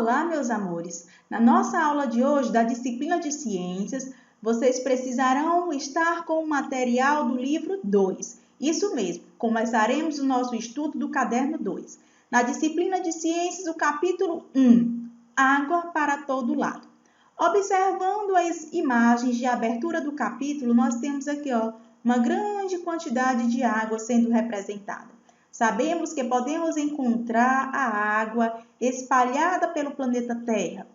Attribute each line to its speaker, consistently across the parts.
Speaker 1: Olá, meus amores! Na nossa aula de hoje, da disciplina de Ciências, vocês precisarão estar com o material do livro 2. Isso mesmo, começaremos o nosso estudo do caderno 2. Na disciplina de Ciências, o capítulo 1, Água para todo lado. Observando as imagens de abertura do capítulo, nós temos aqui uma grande quantidade de água sendo representada. Sabemos que podemos encontrar a água espalhada pelo planeta Terra,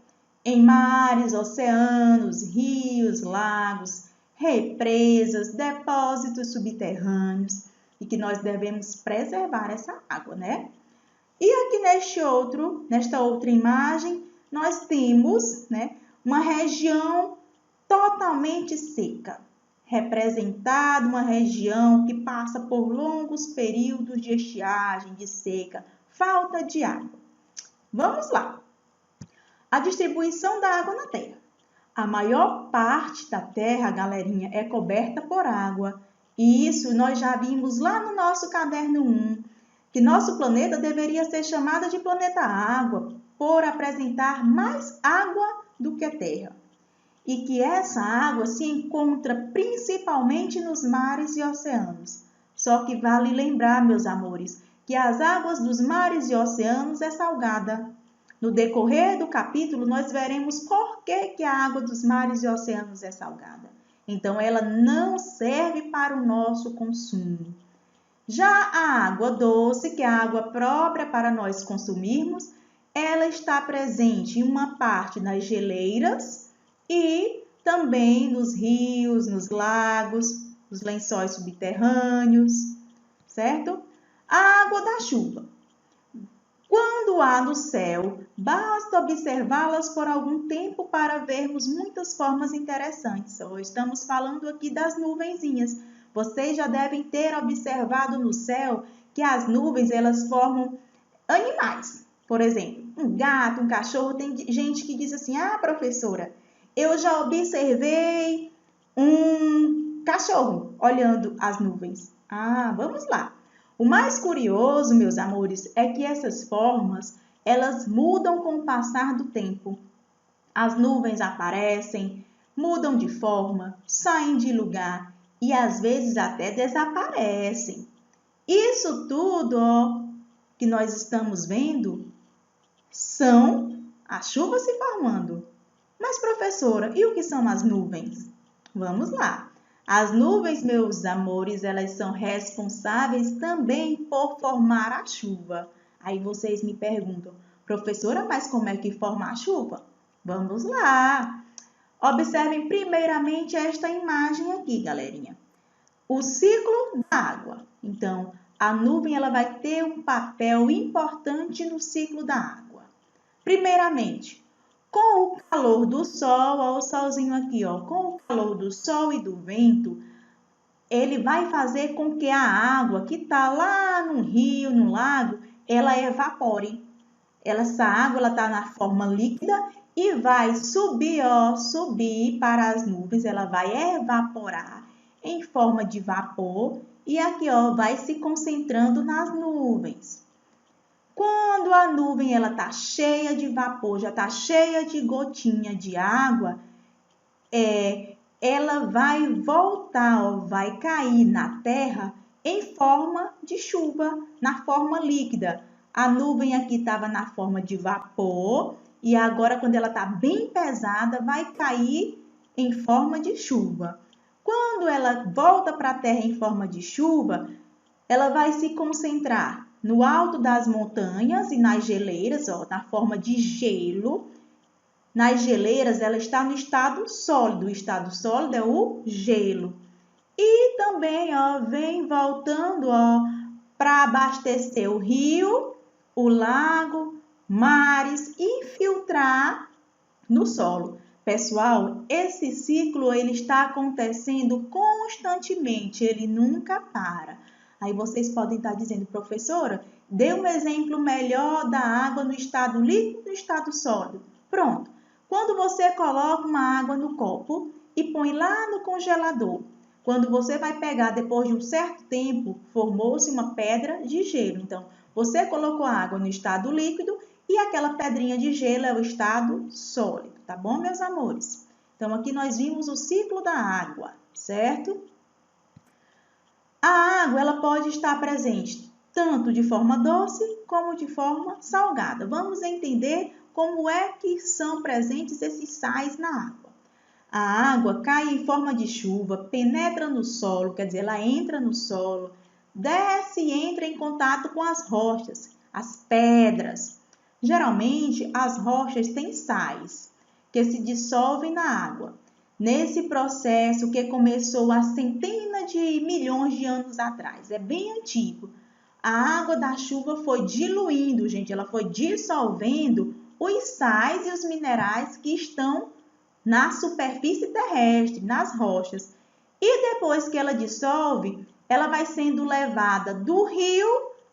Speaker 1: em mares, oceanos, rios, lagos, represas, depósitos subterrâneos, e que nós devemos preservar essa água, né? E aqui nesta outra imagem, nós temos, uma região totalmente seca. Representada uma região que passa por longos períodos de estiagem, de seca, falta de água. Vamos lá. A distribuição da água na Terra. A maior parte da Terra, galerinha, é coberta por água. E isso nós já vimos lá no nosso caderno 1, que nosso planeta deveria ser chamado de planeta água, por apresentar mais água do que a Terra. E que essa água se encontra principalmente nos mares e oceanos. Só que vale lembrar, meus amores, que as águas dos mares e oceanos é salgada. No decorrer do capítulo, nós veremos por que a água dos mares e oceanos é salgada. Então, ela não serve para o nosso consumo. Já a água doce, que é a água própria para nós consumirmos, ela está presente em uma parte nas geleiras, e também nos rios, nos lagos, nos lençóis subterrâneos, certo? A água da chuva. Quando há no céu, basta observá-las por algum tempo para vermos muitas formas interessantes. Estamos falando aqui das nuvenzinhas. Vocês já devem ter observado no céu que as nuvens, elas formam animais. Por exemplo, um gato, um cachorro. Tem gente que diz assim, professora, eu já observei um cachorro olhando as nuvens. Vamos lá. O mais curioso, meus amores, é que essas formas, elas mudam com o passar do tempo. As nuvens aparecem, mudam de forma, saem de lugar e às vezes até desaparecem. Isso tudo, que nós estamos vendo, são a chuva se formando. Mas, professora, e o que são as nuvens? Vamos lá. As nuvens, meus amores, elas são responsáveis também por formar a chuva. Aí vocês me perguntam, professora, mas como é que forma a chuva? Vamos lá. Observem primeiramente esta imagem aqui, galerinha. O ciclo da água. Então, a nuvem ela vai ter um papel importante no ciclo da água. Primeiramente, com o calor do sol, o solzinho aqui, com o calor do sol e do vento, ele vai fazer com que a água que está lá no rio, no lago, ela evapore. Essa água está na forma líquida e vai subir para as nuvens, ela vai evaporar em forma de vapor e aqui, vai se concentrando nas nuvens. Quando a nuvem está cheia de vapor, já está cheia de gotinha de água, ela vai voltar, vai cair na terra em forma de chuva, na forma líquida. A nuvem aqui estava na forma de vapor e agora, quando ela está bem pesada, vai cair em forma de chuva. Quando ela volta para a terra em forma de chuva, ela vai se concentrar no alto das montanhas e nas geleiras, na forma de gelo. Nas geleiras, ela está no estado sólido. O estado sólido é o gelo. E também, vem voltando, para abastecer o rio, o lago, mares e filtrar no solo. Pessoal, esse ciclo ele está acontecendo constantemente, ele nunca para. Aí vocês podem estar dizendo, professora, dê um exemplo melhor da água no estado líquido e no estado sólido. Pronto. Quando você coloca uma água no copo e põe lá no congelador, quando você vai pegar depois de um certo tempo, formou-se uma pedra de gelo. Então, você colocou a água no estado líquido e aquela pedrinha de gelo é o estado sólido, tá bom, meus amores? Então, aqui nós vimos o ciclo da água, certo? A água, ela pode estar presente tanto de forma doce como de forma salgada. Vamos entender como é que são presentes esses sais na água. A água cai em forma de chuva, penetra no solo, quer dizer, ela entra no solo, desce e entra em contato com as rochas, as pedras. Geralmente, as rochas têm sais que se dissolvem na água. Nesse processo que começou há centenas de milhões de anos atrás, é bem antigo. A água da chuva foi diluindo, gente, ela foi dissolvendo os sais e os minerais que estão na superfície terrestre, nas rochas. E depois que ela dissolve, ela vai sendo levada do rio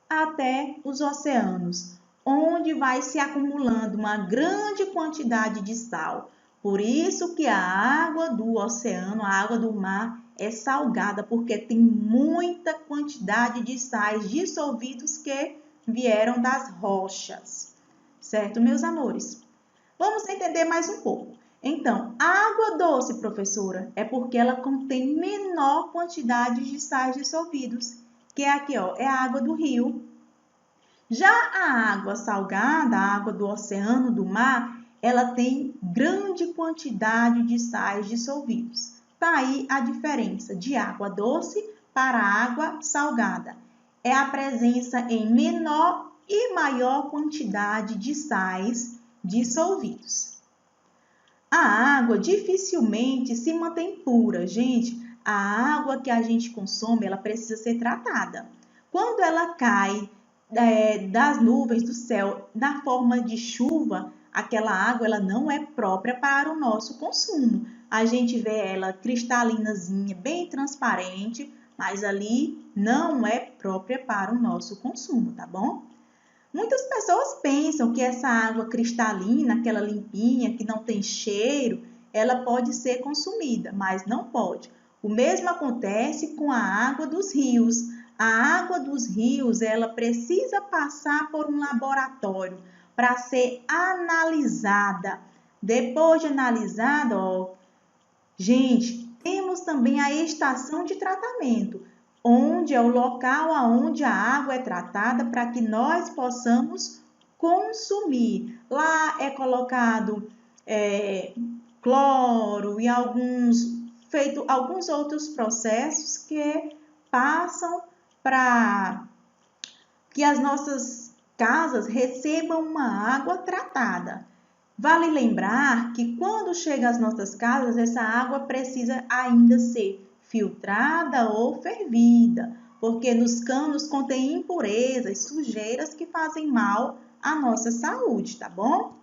Speaker 1: até os oceanos, onde vai se acumulando uma grande quantidade de sal. Por isso que a água do oceano, a água do mar, é salgada, porque tem muita quantidade de sais dissolvidos que vieram das rochas. Certo, meus amores? Vamos entender mais um pouco. Então, a água doce, professora, é porque ela contém menor quantidade de sais dissolvidos, que é aqui, ó, é a água do rio. Já a água salgada, a água do oceano, do mar, ela tem grande quantidade de sais dissolvidos. Tá aí a diferença de água doce para água salgada. É a presença em menor e maior quantidade de sais dissolvidos. A água dificilmente se mantém pura, gente. A água que a gente consome, ela precisa ser tratada. Quando ela cai das nuvens do céu na forma de chuva, aquela água ela não é própria para o nosso consumo. A gente vê ela cristalinazinha, bem transparente, mas ali não é própria para o nosso consumo, tá bom? Muitas pessoas pensam que essa água cristalina, aquela limpinha, que não tem cheiro, ela pode ser consumida, mas não pode. O mesmo acontece com a água dos rios. A água dos rios, ela precisa passar por um laboratório para ser analisada. Depois de analisada, gente, temos também a estação de tratamento, onde é o local onde a água é tratada para que nós possamos consumir. Lá é colocado cloro e alguns outros processos que passam para que as nossas casas recebam uma água tratada. Vale lembrar que quando chega às nossas casas, essa água precisa ainda ser filtrada ou fervida, porque nos canos contém impurezas, sujeiras que fazem mal à nossa saúde, tá bom?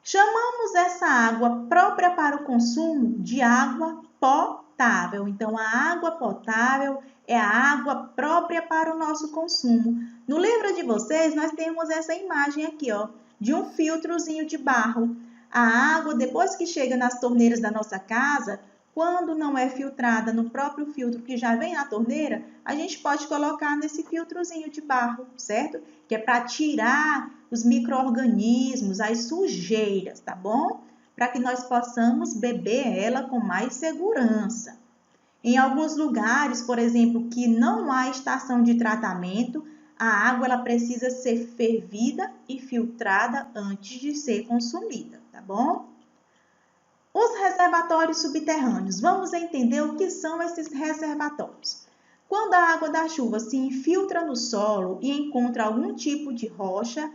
Speaker 1: Chamamos essa água própria para o consumo de água potável. Então, a água potável é a água própria para o nosso consumo. No livro de vocês, nós temos essa imagem aqui, ó, de um filtrozinho de barro. A água, depois que chega nas torneiras da nossa casa, quando não é filtrada no próprio filtro que já vem na torneira, a gente pode colocar nesse filtrozinho de barro, certo? Que é para tirar os micro-organismos, as sujeiras, tá bom? Para que nós possamos beber ela com mais segurança. Em alguns lugares, por exemplo, que não há estação de tratamento, a água ela precisa ser fervida e filtrada antes de ser consumida, tá bom? Os reservatórios subterrâneos. Vamos entender o que são esses reservatórios. Quando a água da chuva se infiltra no solo e encontra algum tipo de rocha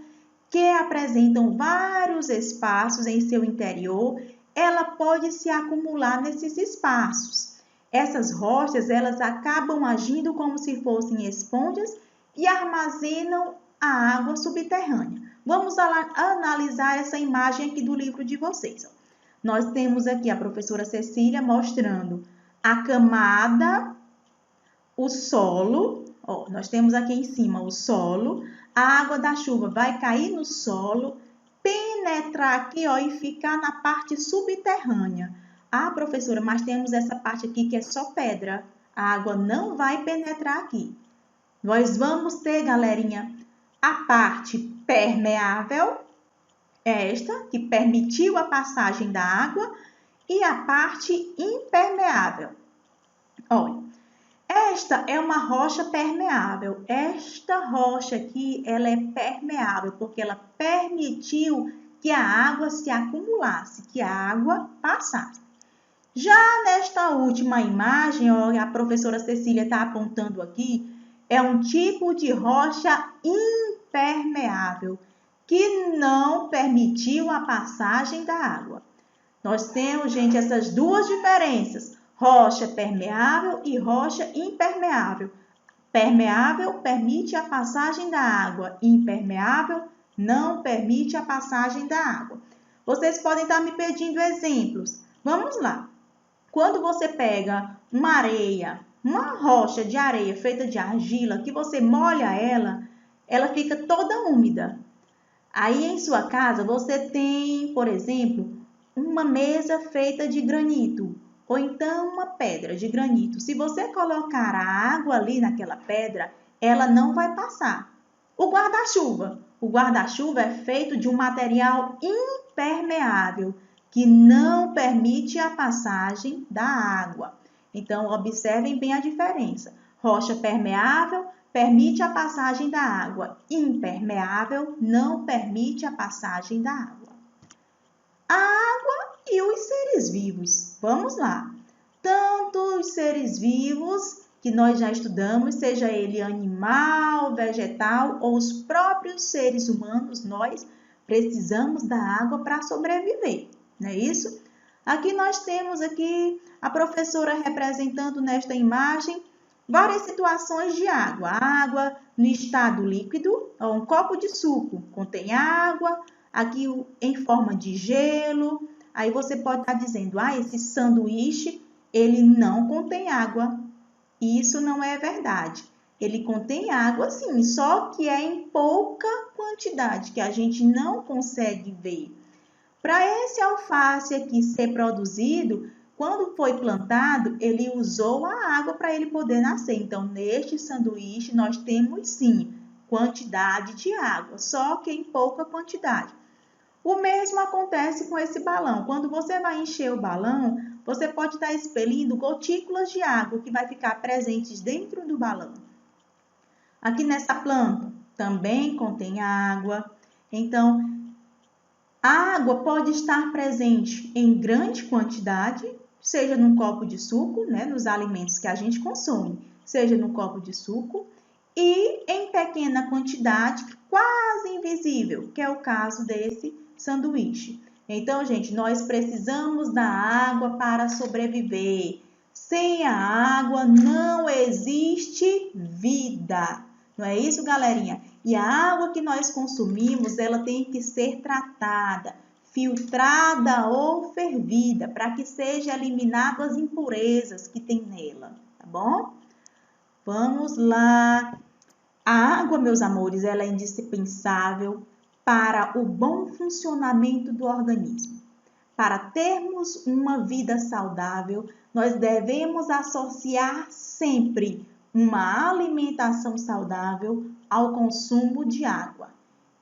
Speaker 1: que apresentam vários espaços em seu interior, ela pode se acumular nesses espaços. Essas rochas, elas acabam agindo como se fossem esponjas e armazenam a água subterrânea. Vamos analisar essa imagem aqui do livro de vocês. Nós temos aqui a professora Cecília mostrando a camada, o solo. Nós temos aqui em cima o solo. A água da chuva vai cair no solo, penetrar aqui e ficar na parte subterrânea. Ah, professora, mas temos essa parte aqui que é só pedra. A água não vai penetrar aqui. Nós vamos ter, galerinha, a parte permeável, esta que permitiu a passagem da água, e a parte impermeável. Olha, esta é uma rocha permeável. Esta rocha aqui, ela é permeável porque ela permitiu que a água se acumulasse, que a água passasse. Já nesta última imagem, ó, a professora Cecília está apontando aqui, é um tipo de rocha impermeável, que não permitiu a passagem da água. Nós temos, gente, essas duas diferenças, rocha permeável e rocha impermeável. Permeável permite a passagem da água, impermeável não permite a passagem da água. Vocês podem estar me pedindo exemplos. Vamos lá. Quando você pega uma areia, uma rocha de areia feita de argila, que você molha ela fica toda úmida. Aí em sua casa você tem, por exemplo, uma mesa feita de granito, ou então uma pedra de granito. Se você colocar a água ali naquela pedra, ela não vai passar. O guarda-chuva é feito de um material impermeável, que não permite a passagem da água. Então, observem bem a diferença. Rocha permeável permite a passagem da água. Impermeável não permite a passagem da água. A água e os seres vivos. Vamos lá. Tanto os seres vivos que nós já estudamos, seja ele animal, vegetal ou os próprios seres humanos, nós precisamos da água para sobreviver. Não é isso? Aqui nós temos aqui a professora representando nesta imagem várias situações de água. Água no estado líquido, um copo de suco contém água, aqui em forma de gelo. Aí você pode estar dizendo, esse sanduíche, ele não contém água. Isso não é verdade. Ele contém água sim, só que é em pouca quantidade, que a gente não consegue ver. Para esse alface aqui ser produzido, quando foi plantado, ele usou a água para ele poder nascer. Então, neste sanduíche, nós temos sim quantidade de água, só que em pouca quantidade. O mesmo acontece com esse balão. Quando você vai encher o balão, você pode estar expelindo gotículas de água que vai ficar presentes dentro do balão. Aqui nessa planta também contém água. Então, a água pode estar presente em grande quantidade, seja num copo de suco, nos alimentos que a gente consome, seja no copo de suco, e em pequena quantidade, quase invisível, que é o caso desse sanduíche. Então, gente, nós precisamos da água para sobreviver. Sem a água não existe vida. Não é isso, galerinha? E a água que nós consumimos, ela tem que ser tratada, filtrada ou fervida, para que seja eliminado as impurezas que tem nela, tá bom? Vamos lá. A água, meus amores, ela é indispensável para o bom funcionamento do organismo. Para termos uma vida saudável, nós devemos associar sempre uma alimentação saudável ao consumo de água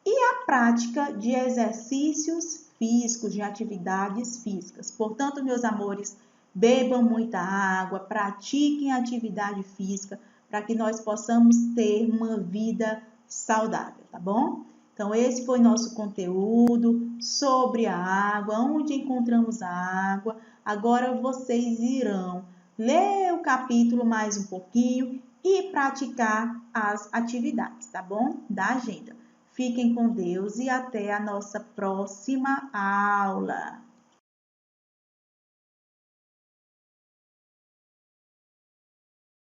Speaker 1: e a prática de exercícios físicos, de atividades físicas. Portanto, meus amores, bebam muita água, pratiquem atividade física para que nós possamos ter uma vida saudável, tá bom? Então, esse foi nosso conteúdo sobre a água, onde encontramos a água. Agora vocês irão ler o capítulo mais um pouquinho e praticar as atividades, tá bom? Da agenda. Fiquem com Deus e até a nossa próxima aula.